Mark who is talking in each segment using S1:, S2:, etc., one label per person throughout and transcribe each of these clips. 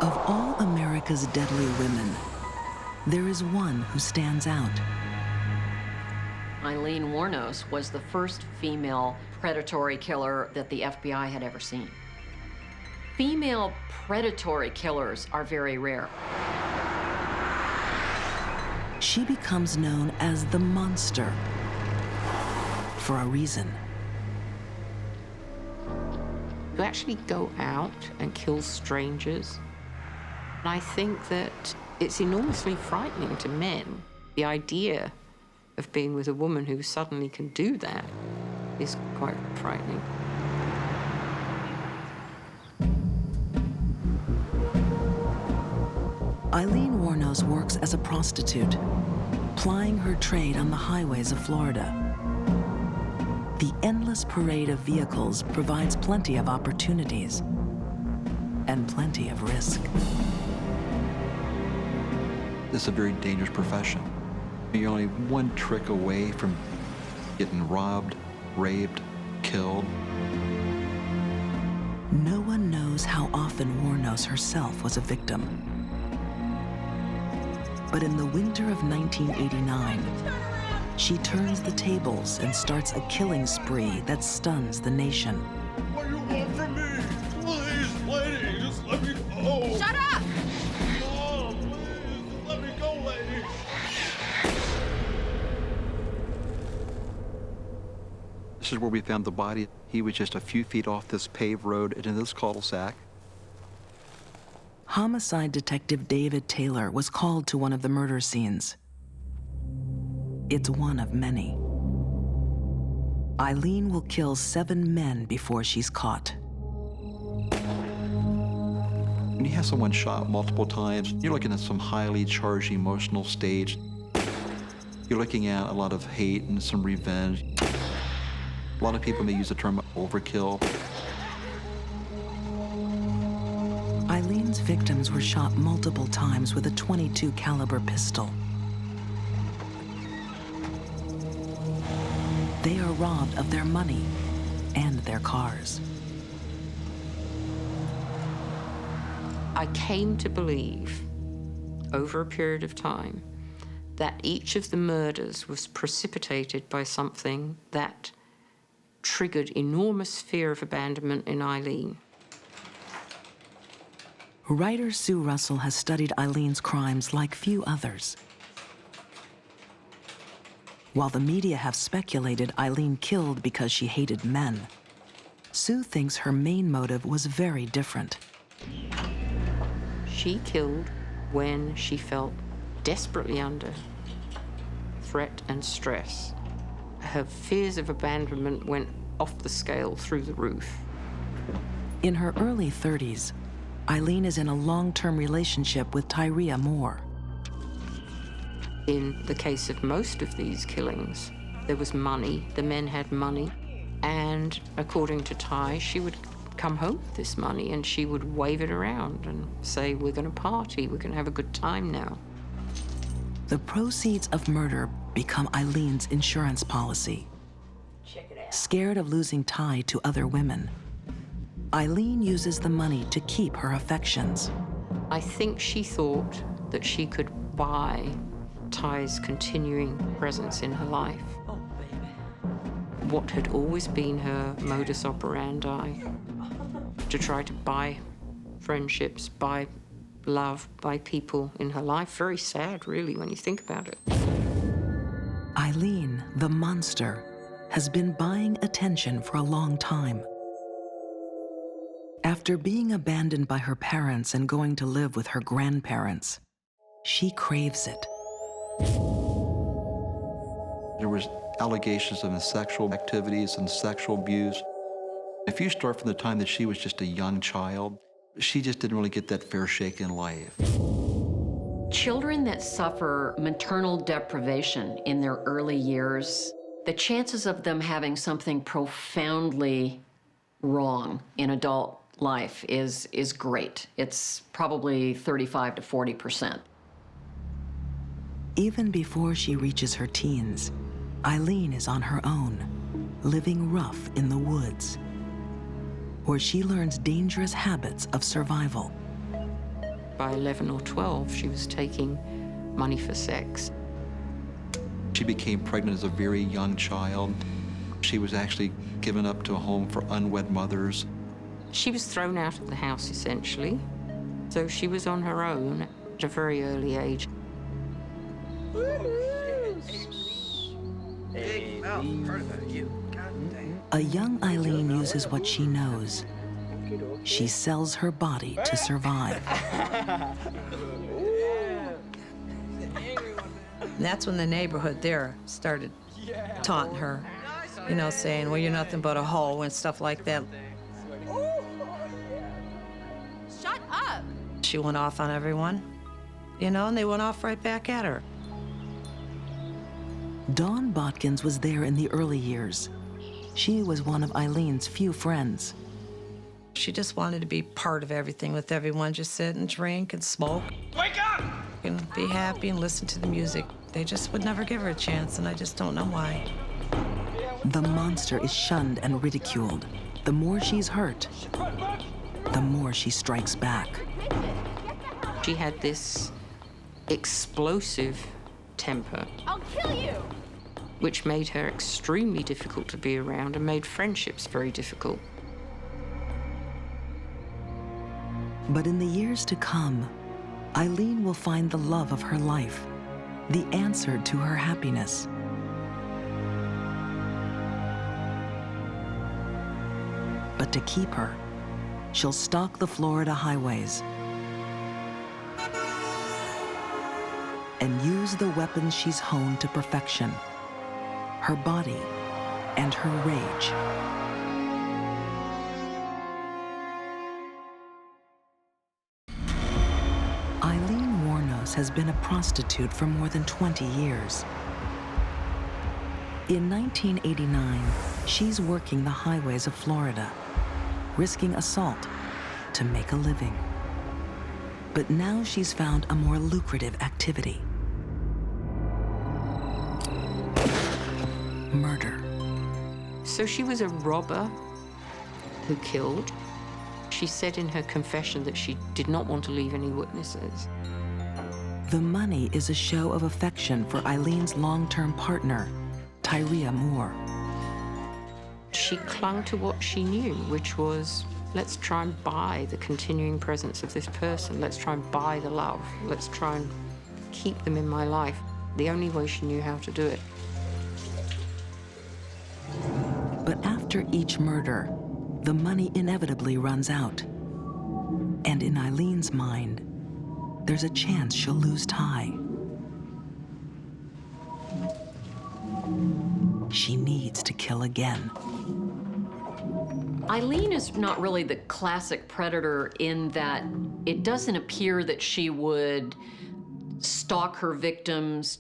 S1: Of all America's deadly women, there is one who stands out.
S2: Eileen Wuornos was the first female predatory killer that the FBI had ever seen. Female predatory killers are very rare.
S1: She becomes known as the monster for a reason.
S3: To actually go out and kill strangers, I think that it's enormously frightening to men. The idea of being with a woman who suddenly can do that is quite frightening.
S1: Eileen Wuornos works as a prostitute, plying her trade on the highways of Florida. The endless parade of vehicles provides plenty of opportunities and plenty of risk.
S4: It's a very dangerous profession. You're only one trick away from getting robbed, raped, killed.
S1: No one knows how often Wuornos herself was a victim. But in the winter of 1989, she turns the tables and starts a killing spree that stuns the nation.
S5: What do you want from me? Please, lady, just let me go.
S6: Shut up!
S5: Oh, please, just let me go, lady.
S4: This is where we found the body. He was just a few feet off this paved road into this cul-de-sac.
S1: Homicide detective David Taylor was called to one of the murder scenes. It's one of many. Eileen will kill 7 men before she's caught.
S4: When you have someone shot multiple times, you're looking at some highly charged emotional stage. You're looking at a lot of hate and some revenge. A lot of people may use the term overkill.
S1: Eileen's victims were shot multiple times with a .22 caliber pistol. They are robbed of their money and their cars.
S3: I came to believe, over a period of time, that each of the murders was precipitated by something that triggered enormous fear of abandonment in Eileen.
S1: Writer Sue Russell has studied Eileen's crimes like few others. While the media have speculated Eileen killed because she hated men, Sue thinks her main motive was very different.
S3: She killed when she felt desperately under threat and stress. Her fears of abandonment went off the scale through the roof.
S1: In her early 30s, Eileen is in a long-term relationship with Tyria Moore.
S3: In the case of most of these killings, there was money. The men had money. And according to Ty, she would come home with this money and she would wave it around and say, we're going to party, we're going to have a good time now.
S1: The proceeds of murder become Eileen's insurance policy.
S6: Check it out.
S1: Scared of losing Ty to other women, Eileen uses the money to keep her affections.
S3: I think she thought that she could buy Ty's continuing presence in her life.
S6: Oh, baby.
S3: What had always been her modus operandi, to try to buy friendships, buy love, buy people in her life. Very sad, really, when you think about it.
S1: Eileen, the monster, has been buying attention for a long time. After being abandoned by her parents and going to live with her grandparents, she craves it.
S4: There was allegations of sexual activities and sexual abuse. If you start from the time that she was just a young child, she just didn't really get that fair shake in life.
S2: Children that suffer maternal deprivation in their early years, the chances of them having something profoundly wrong in adult life is great. It's probably 35 to 40%.
S1: Even before she reaches her teens, Eileen is on her own, living rough in the woods, where she learns dangerous habits of survival.
S3: By 11 or 12, she was taking money for sex.
S4: She became pregnant as a very young child. She was actually given up to a home for unwed mothers.
S3: She was thrown out of the house, essentially. So she was on her own at a very early age.
S5: Big mouth, heard about you. God damn.
S1: A young Eileen uses what she knows. She sells her body to survive.
S6: That's when the neighborhood there started taunting her, you know, saying, well, you're nothing but a hoe and stuff like that.
S7: Shut up!
S6: She went off on everyone, you know, and they went off right back at her.
S1: Dawn Botkins was there in the early years. She was one of Eileen's few friends.
S6: She just wanted to be part of everything with everyone, just sit and drink and smoke.
S5: Wake up!
S6: And be happy and listen to the music. They just would never give her a chance, and I just don't know why.
S1: The monster is shunned and ridiculed. The more she's hurt, the more she strikes back.
S3: She had this explosive temper,
S7: I'll kill you!
S3: which made her extremely difficult to be around and made friendships very difficult.
S1: But in the years to come, Eileen will find the love of her life, the answer to her happiness. But to keep her, she'll stalk the Florida highways and use the weapons she's honed to perfection, her body and her rage. Eileen Wuornos has been a prostitute for more than 20 years. In 1989, she's working the highways of Florida, risking assault to make a living. But now she's found a more lucrative activity: murder.
S3: So she was a robber who killed. She said in her confession that she did not want to leave any witnesses.
S1: The money is a show of affection for Eileen's long-term partner, Tyria Moore.
S3: She clung to what she knew, which was, let's try and buy the continuing presence of this person. Let's try and buy the love. Let's try and keep them in my life. The only way she knew how to do it.
S1: But after each murder, the money inevitably runs out. And in Eileen's mind, there's a chance she'll lose Ty. She needs to kill again.
S2: Eileen is not really the classic predator in that it doesn't appear that she would stalk her victims.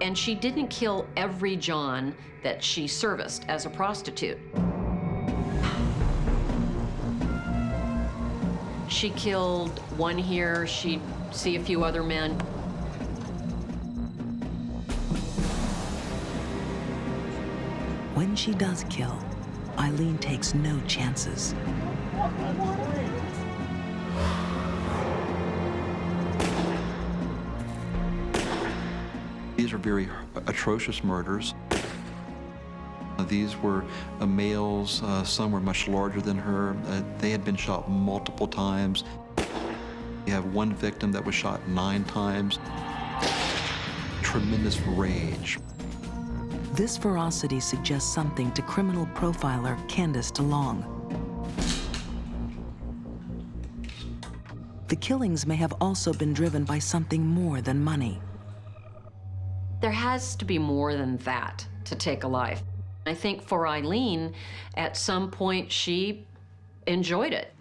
S2: And she didn't kill every John that she serviced as a prostitute. She killed one here, she'd see a few other men.
S1: When she does kill, Eileen takes no chances.
S4: These are very atrocious murders. These were males, some were much larger than her. They had been shot multiple times. You have one victim that was shot 9 times. Tremendous rage.
S1: This ferocity suggests something to criminal profiler Candace DeLong. The killings may have also been driven by something more than money.
S2: There has to be more than that to take a life. I think for Eileen, at some point, she enjoyed it.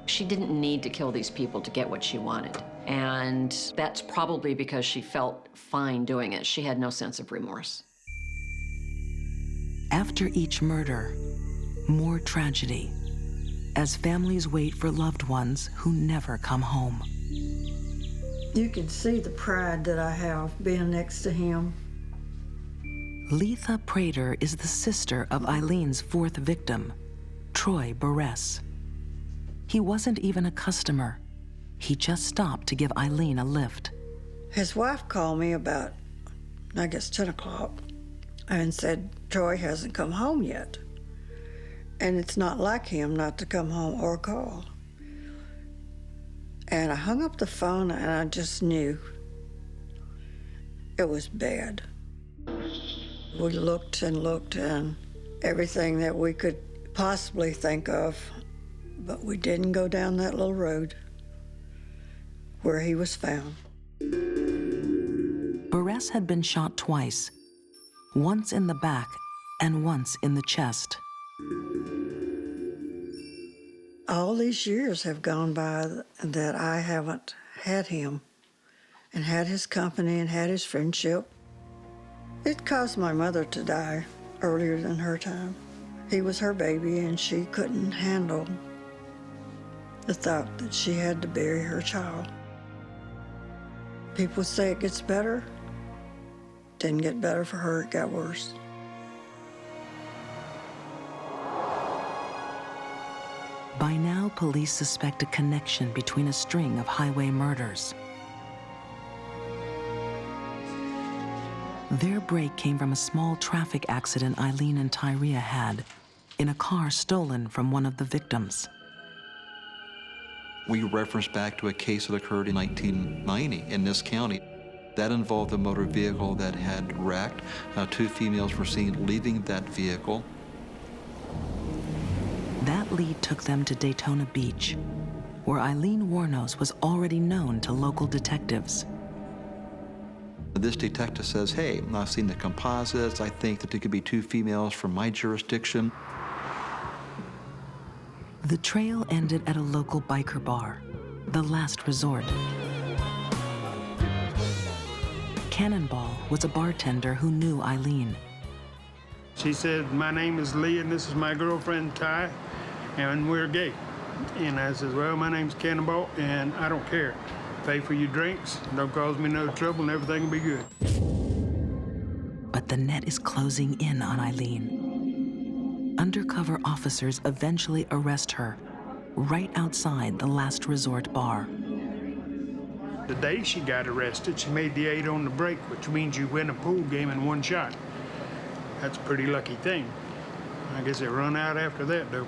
S2: She didn't need to kill these people to get what she wanted. And that's probably because she felt fine doing it. She had no sense of remorse.
S1: After each murder, more tragedy, as families wait for loved ones who never come home.
S8: You can see the pride that I have being next to him.
S1: Letha Prater is the sister of Eileen's 4th victim, Troy Barres. He wasn't even a customer. He just stopped to give Eileen a lift.
S8: His wife called me about, I guess, 10 o'clock and said, Troy hasn't come home yet. And it's not like him not to come home or call. And I hung up the phone and I just knew it was bad. We looked and everything that we could possibly think of, but we didn't go down that little road where he was found.
S1: Burress had been shot twice, once in the back and once in the chest.
S8: All these years have gone by that I haven't had him and had his company and had his friendship. It caused my mother to die earlier than her time. He was her baby and she couldn't handle the thought that she had to bury her child. People say it gets better. Didn't get better for her, it got worse.
S1: By now, police suspect a connection between a string of highway murders. Their break came from a small traffic accident Eileen and Tyria had in a car stolen from one of the victims.
S4: We reference back to a case that occurred in 1990 in this county. That involved a motor vehicle that had wrecked. 2 females were seen leaving that vehicle.
S1: That lead took them to Daytona Beach, where Eileen Wuornos was already known to local detectives.
S4: This detective says, hey, I've seen the composites. I think that there could be 2 females from my jurisdiction.
S1: The trail ended at a local biker bar, the last resort. Cannonball was a bartender who knew Eileen.
S9: She said, my name is Lee and this is my girlfriend Ty, and we're gay. And I said, well, my name's Cannonball and I don't care. Pay for your drinks, don't cause me no trouble and everything will be good.
S1: But the net is closing in on Eileen. Undercover officers eventually arrest her right outside the last resort bar.
S9: The day she got arrested, she made the 8 on the break, which means you win a pool game in 1 shot. That's a pretty lucky thing. I guess it run out after that, though.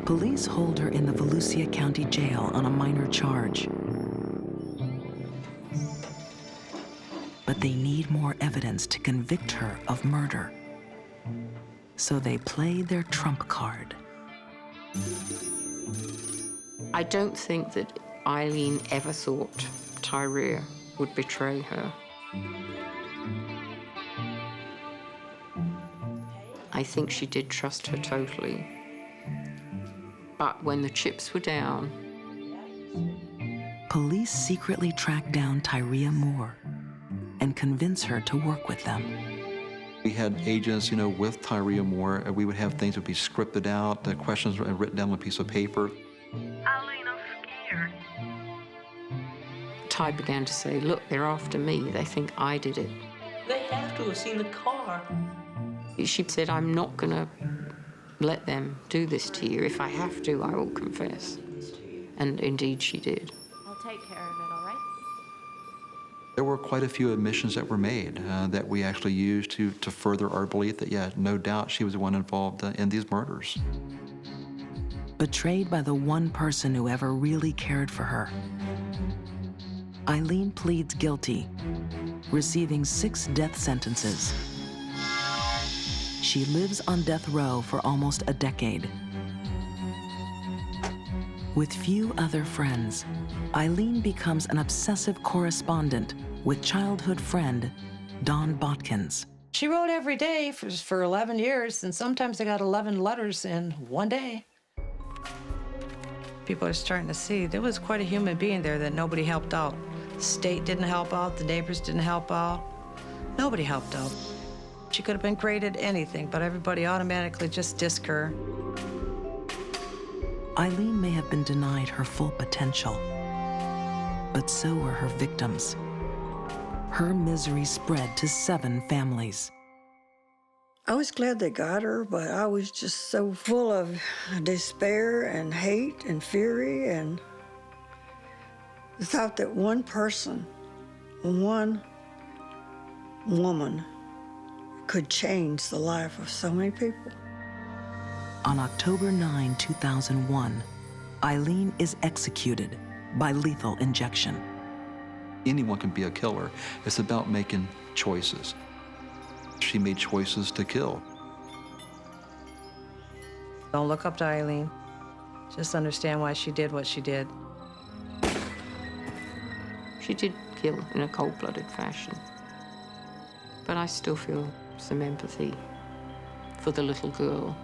S1: Police hold her in the Volusia County Jail on a minor charge. But they need more evidence to convict her of murder. So they play their trump card.
S3: I don't think that Eileen ever thought Tyria would betray her. I think she did trust her totally. But when the chips were down...
S1: Police secretly track down Tyria Moore and convince her to work with them.
S4: We had agents, with Tyria Moore. We would have things that would be scripted out, the questions were written down on a piece of paper.
S10: Eileen, I'm scared.
S3: Ty began to say, look, they're after me. They think I did it.
S10: They have to have seen the car.
S3: She said, I'm not going to let them do this to you. If I have to, I will confess. And indeed, she did.
S7: I'll take care of it, all right?
S4: There were quite a few admissions that were made that we actually used to further our belief that, yeah, no doubt she was the one involved in these murders.
S1: Betrayed by the one person who ever really cared for her, Eileen pleads guilty, receiving 6 death sentences. She lives on death row for almost a decade. With few other friends, Eileen becomes an obsessive correspondent with childhood friend Dawn Botkins.
S6: She wrote every day for 11 years, and sometimes I got 11 letters in one day. People are starting to see there was quite a human being there that nobody helped out. The state didn't help out, the neighbors didn't help out. Nobody helped out. She could have been great at anything, but everybody automatically just dissed her.
S1: Eileen may have been denied her full potential, but so were her victims. Her misery spread to 7 families.
S8: I was glad they got her, but I was just so full of despair and hate and fury and the thought that one person, one woman could change the life of so many people.
S1: On October 9, 2001, Eileen is executed by lethal injection.
S4: Anyone can be a killer. It's about making choices. She made choices to kill.
S6: Don't look up to Eileen. Just understand why she did what she did.
S3: She did kill in a cold-blooded fashion. But I still feel some empathy for the little girl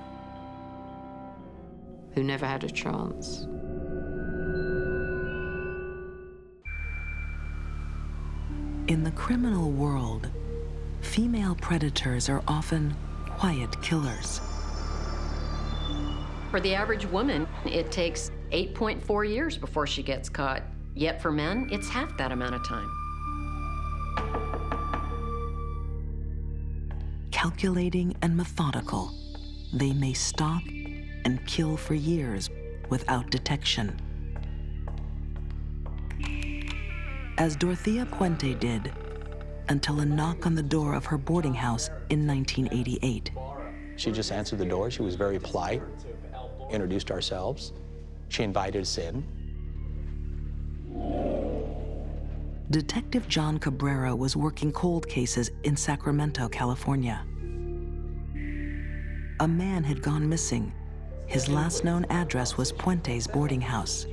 S3: who never had a chance.
S1: In the criminal world, female predators are often quiet killers.
S2: For the average woman, it takes 8.4 years before she gets caught. Yet for men, it's half that amount of time.
S1: Calculating and methodical, they may stalk and kill for years without detection. As Dorothea Puente did, until a knock on the door of her boarding house in 1988.
S11: She just answered the door. She was very polite, introduced ourselves. She invited us in.
S1: Detective John Cabrera was working cold cases in Sacramento, California. A man had gone missing. His last known address was Puente's boarding house.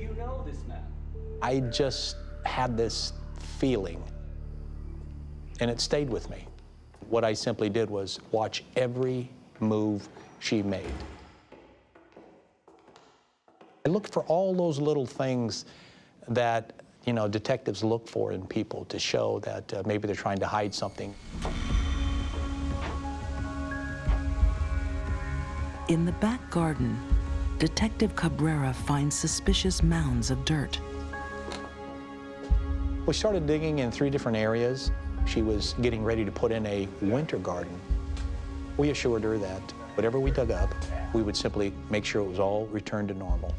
S11: I just had this feeling, and it stayed with me. What I simply did was watch every move she made. I looked for all those little things that, you know, detectives look for in people to show that maybe they're trying to hide something.
S1: In the back garden, Detective Cabrera finds suspicious mounds of dirt.
S11: We started digging in 3 different areas. She was getting ready to put in a winter garden. We assured her that whatever we dug up, we would simply make sure it was all returned to normal.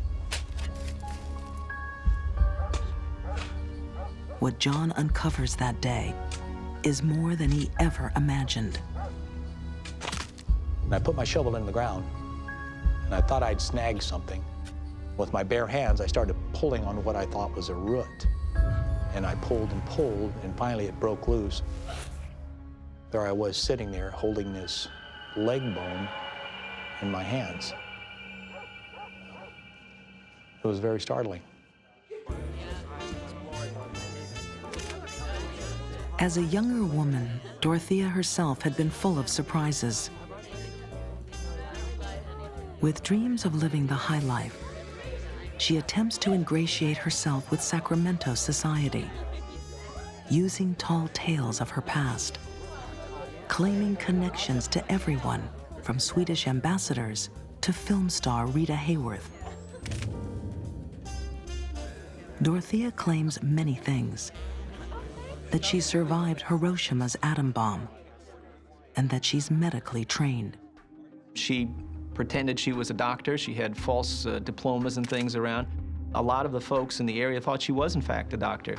S1: What John uncovers that day is more than he ever imagined.
S11: And I put my shovel in the ground, and I thought I'd snag something. With my bare hands, I started pulling on what I thought was a root. And I pulled, and finally it broke loose. There I was sitting there holding this leg bone in my hands. It was very startling.
S1: As a younger woman, Dorothea herself had been full of surprises. With dreams of living the high life, she attempts to ingratiate herself with Sacramento society, using tall tales of her past, claiming connections to everyone from Swedish ambassadors to film star Rita Hayworth. Dorothea claims many things: that she survived Hiroshima's atom bomb, and that she's medically trained.
S12: She pretended she was a doctor. She had false diplomas and things around. A lot of the folks in the area thought she was, in fact, a doctor.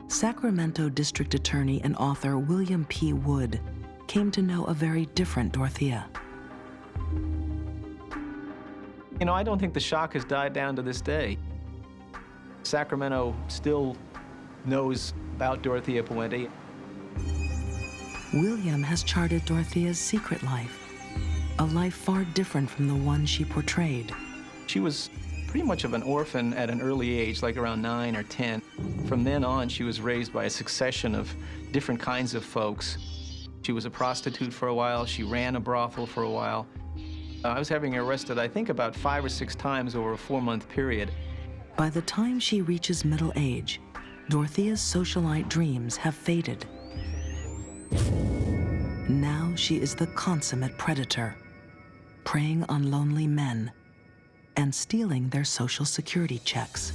S1: Sacramento District Attorney and author William P. Wood came to know a very different Dorothea.
S12: You know, I don't think the shock has died down to this day. Sacramento still knows about Dorothea Puente.
S1: William has charted Dorothea's secret life, a life far different from the one she portrayed.
S12: She was pretty much of an orphan at an early age, like around 9 or 10. From then on, she was raised by a succession of different kinds of folks. She was a prostitute for a while. She ran a brothel for a while. I was having her arrested, I think, about 5 or 6 times over a 4-month period.
S1: By the time she reaches middle age, Dorothea's socialite dreams have faded. Now she is the consummate predator, preying on lonely men and stealing their Social Security checks.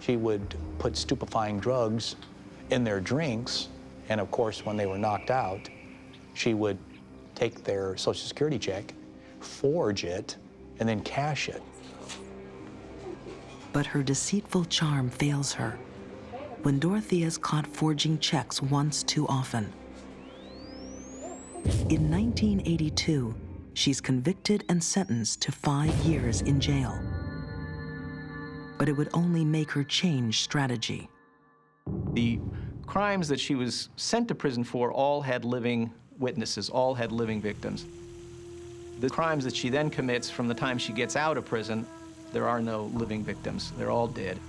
S11: She would put stupefying drugs in their drinks And of course, when they were knocked out, she would take their Social Security check, forge it, and then cash it.
S1: But her deceitful charm fails her when Dorothea is caught forging checks once too often. In 1982, she's convicted and sentenced to 5 years in jail. But it would only make her change strategy.
S12: The crimes that she was sent to prison for all had living witnesses, all had living victims. The crimes that she then commits from the time she gets out of prison, there are no living victims. They're all dead.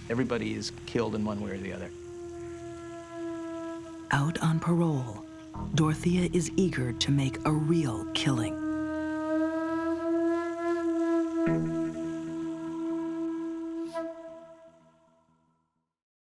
S12: Everybody is killed in one way or the other.
S1: Out on parole, Dorothea is eager to make a real killing.